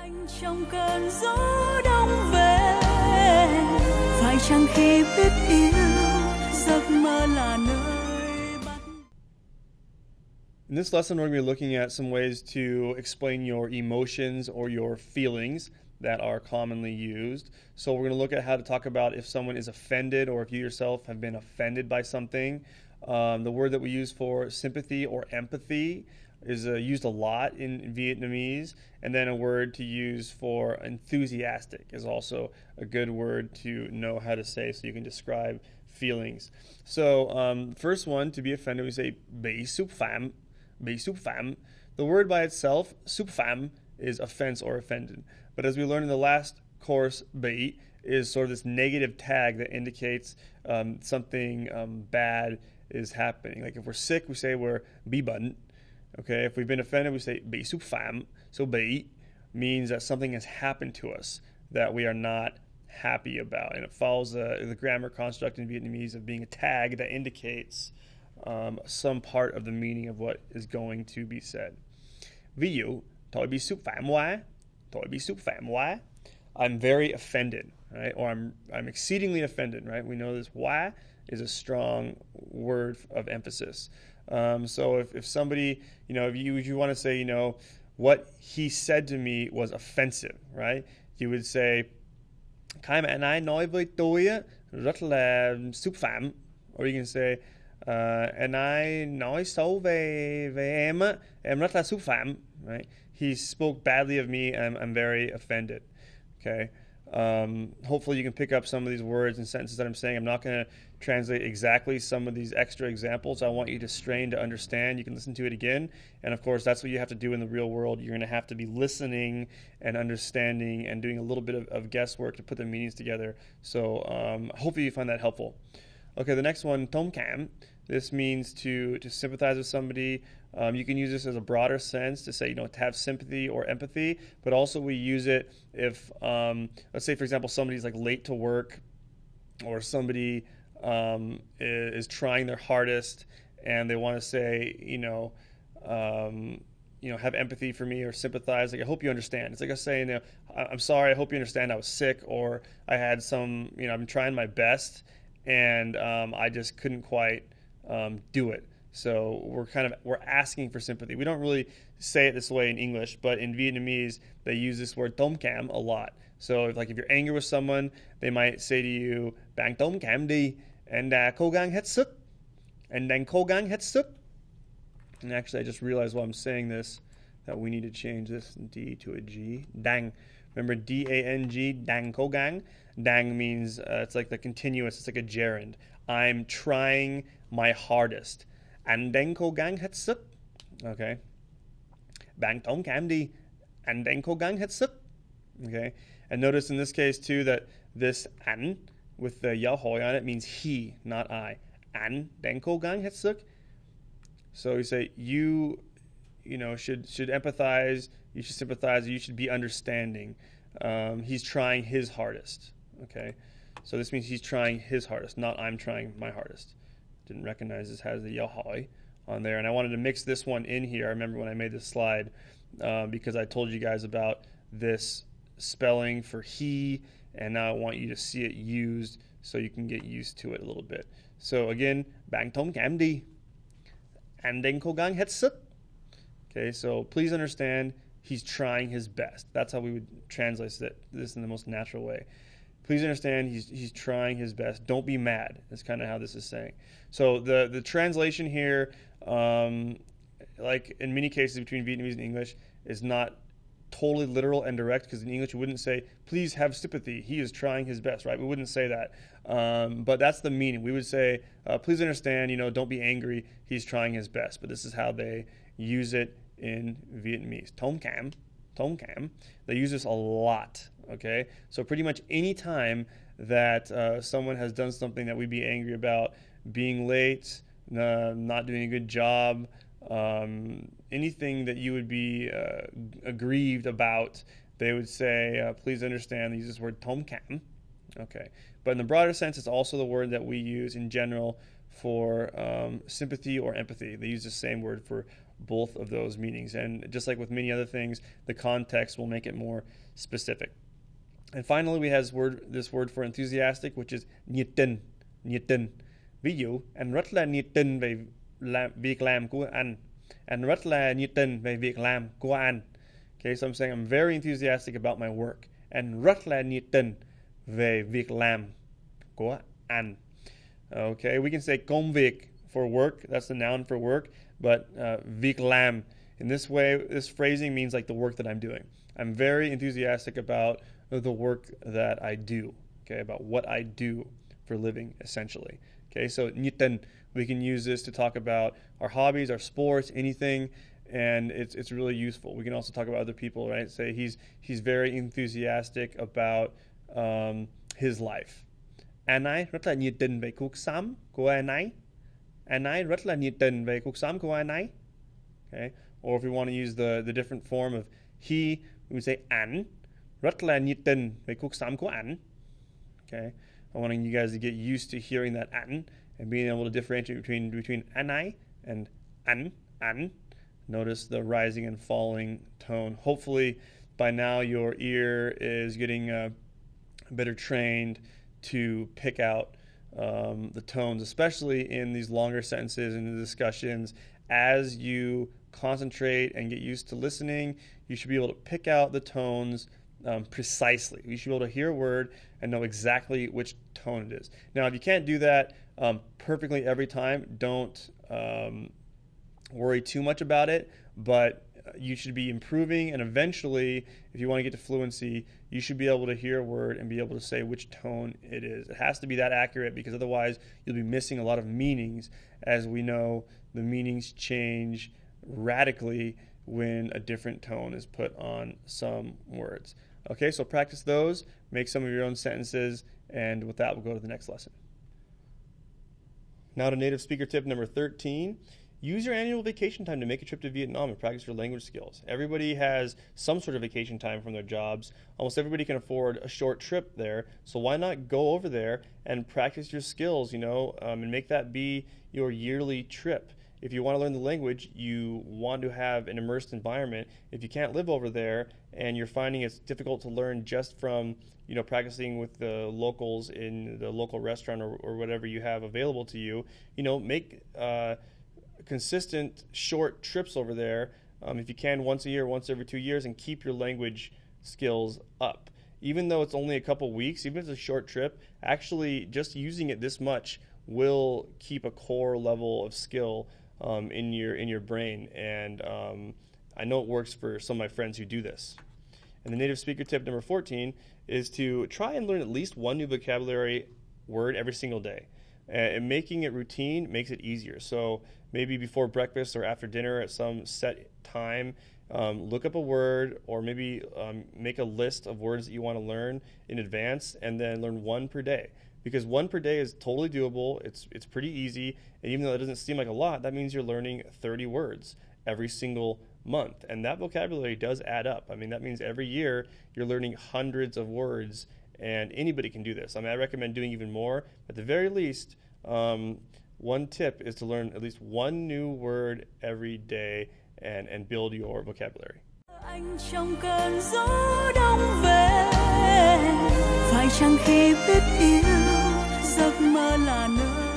Anh trong cơn gió đông về, phải chăng khi biết yêu, giấc mơ là nơi bắt. In this lesson, we're going to be looking at some ways to explain your emotions or your feelings that are commonly used. So we're going to look at how to talk about if someone is offended or if you yourself have been offended by something. The word that we use for sympathy or empathy is used a lot in Vietnamese, and then a word to use for enthusiastic is also a good word to know how to say so you can describe feelings. So first one, to be offended, we say bị xúc phạm. Bị xúc phạm. The word by itself, xúc phạm, is offense or offended. But as we learned in the last course, bị is sort of this negative tag that indicates something bad is happening. Like if we're sick, we say we're bị bệnh. Okay, if we've been offended, we say bị xúc phạm. So bị means that something has happened to us that we are not happy about. And it follows the grammar construct in Vietnamese of being a tag that indicates some part of the meaning of what is going to be said. Ví dụ, tôi bị xúc phạm quá. Tôi bị xúc phạm quá. I'm very offended, right? Or I'm exceedingly offended, right? We know this quá is a strong word of emphasis. So if somebody, if you want to say, what he said to me was offensive, right? You would say, cái mà anh ấy nói với tôi rất là xúc phạm. Or you can say, anh ấy nói xấu về em rất là xúc phạm, right? He spoke badly of me, and I'm very offended. Okay. Hopefully you can pick up some of these words and sentences that I'm saying. I'm not going to translate exactly some of these extra examples. I want you to strain to understand. You can listen to it again. And of course, that's what you have to do in the real world. You're going to have to be listening and understanding and doing a little bit of guesswork to put the meanings together. So hopefully you find that helpful. Okay, the next one, thông cảm. This means to sympathize with somebody. You can use this as a broader sense to say, to have sympathy or empathy, but also we use it if, let's say, for example, somebody's like late to work or somebody is trying their hardest and they want to say, have empathy for me or sympathize. Like, I hope you understand. It's like us saying, I'm sorry, I hope you understand I was sick, or I had some, I've been trying my best and I just couldn't quite do it. So we're asking for sympathy. We don't really say it this way in English, but in Vietnamese they use this word thông cảm a lot. So if you're angry with someone, they might say to you, "Bạn thông cảm đi," and cố gắng hết sức, and then cố gắng hết sức. And actually, I just realized while I'm saying this that we need to change this D to a G. Dang. Remember D-A-N-G, dang cố gắng. Dang means it's like the continuous. It's like a gerund. I'm trying my hardest. Anh đang cố gắng hết sức. Okay. Bạn thông cảm đi. Anh đang cố gắng hết sức. Okay. And notice in this case too that this anh with the yo hoi on it means he, not I. Anh đang cố gắng hết sức. So you say you should empathize, you should sympathize, you should be understanding. He's trying his hardest. Okay. So this means he's trying his hardest, not I'm trying my hardest. Didn't recognize this has the yahoi on there, and I wanted to mix this one in here. I remember when I made this slide because I told you guys about this spelling for he, and now I want you to see it used so you can get used to it a little bit. So again, bạn thông cảm đi. Anh đang cố gắng hết sức. Okay, so please understand he's trying his best. That's how we would translate this in the most natural way. Please understand he's trying his best. Don't be mad. That's kind of how this is saying. So the translation here, like in many cases between Vietnamese and English, is not totally literal and direct, because in English we wouldn't say, please have sympathy. He is trying his best, right? We wouldn't say that. But that's the meaning. We would say, please understand, don't be angry. He's trying his best. But this is how they use it in Vietnamese. Thông cảm. Thông cảm. They use this a lot. Okay, so pretty much any time that someone has done something that we'd be angry about, being late, not doing a good job, anything that you would be aggrieved about, they would say, please understand, they use this word thông cảm. Okay, but in the broader sense, it's also the word that we use in general for sympathy or empathy. They use the same word for both of those meanings. And just like with many other things, the context will make it more specific. And finally, we have this word for enthusiastic, which is nhiệt tình, nhiệt tình. Ví dụ, anh rất là nhiệt tình về việc làm của anh. Anh rất là nhiệt tình về việc làm của anh. Okay, so I'm saying I'm very enthusiastic about my work. Anh rất là nhiệt tình về việc làm của anh. Okay, we can say công việc for work, that's the noun for work, but việc làm, in this way, this phrasing means like the work that I'm doing. I'm very enthusiastic about the work that I do, okay, about what I do for a living, essentially. Okay, so nhiệt tình, we can use this to talk about our hobbies, our sports, anything, and it's really useful. We can also talk about other people, right? Say he's very enthusiastic about his life. Anh ấy rất là nhiệt tình về cuộc sống của anh ấy. Anh ấy rất là nhiệt tình về cuộc sống của anh ấy. Okay, or if we want to use the different form of he, we would say ảnh rất là nhiệt tình về cuộc sống của ảnh. Okay, I want you guys to get used to hearing that ảnh and being able to differentiate between anh ấy and ảnh. Notice the rising and falling tone. Hopefully, by now your ear is getting better trained to pick out the tones, especially in these longer sentences and the discussions. As you concentrate and get used to listening, you should be able to pick out the tones precisely. You should be able to hear a word and know exactly which tone it is. Now, if you can't do that perfectly every time, don't worry too much about it, but you should be improving, and eventually, if you want to get to fluency, you should be able to hear a word and be able to say which tone it is. It has to be that accurate, because otherwise you'll be missing a lot of meanings. As we know, the meanings change radically when a different tone is put on some words. Okay, so practice those, make some of your own sentences, and with that, we'll go to the next lesson. Now to native speaker tip number 13. Use your annual vacation time to make a trip to Vietnam and practice your language skills. Everybody has some sort of vacation time from their jobs. Almost everybody can afford a short trip there, so why not go over there and practice your skills, and make that be your yearly trip. If you want to learn the language, you want to have an immersed environment. If you can't live over there and you're finding it's difficult to learn just from practicing with the locals in the local restaurant or whatever you have available to you, make consistent short trips over there, if you can, once a year, once every 2 years, and keep your language skills up. Even though it's only a couple weeks, even if it's a short trip, actually just using it this much will keep a core level of skill in your brain. And I know it works for some of my friends who do this. And the native speaker tip number 14 is to try and learn at least one new vocabulary word every single day. And making it routine makes it easier. So maybe before breakfast or after dinner at some set time, look up a word, or maybe make a list of words that you want to learn in advance, and then learn one per day. Because one per day is totally doable. It's pretty easy, and even though it doesn't seem like a lot, that means you're learning 30 words every single month, and that vocabulary does add up. I mean, that means every year you're learning hundreds of words. And anybody can do this. I recommend doing even more. At the very least, one tip is to learn at least one new word every day and build your vocabulary. Anh trong cơn gió đông về, phải chăng khi biết yêu giấc mơ là nơi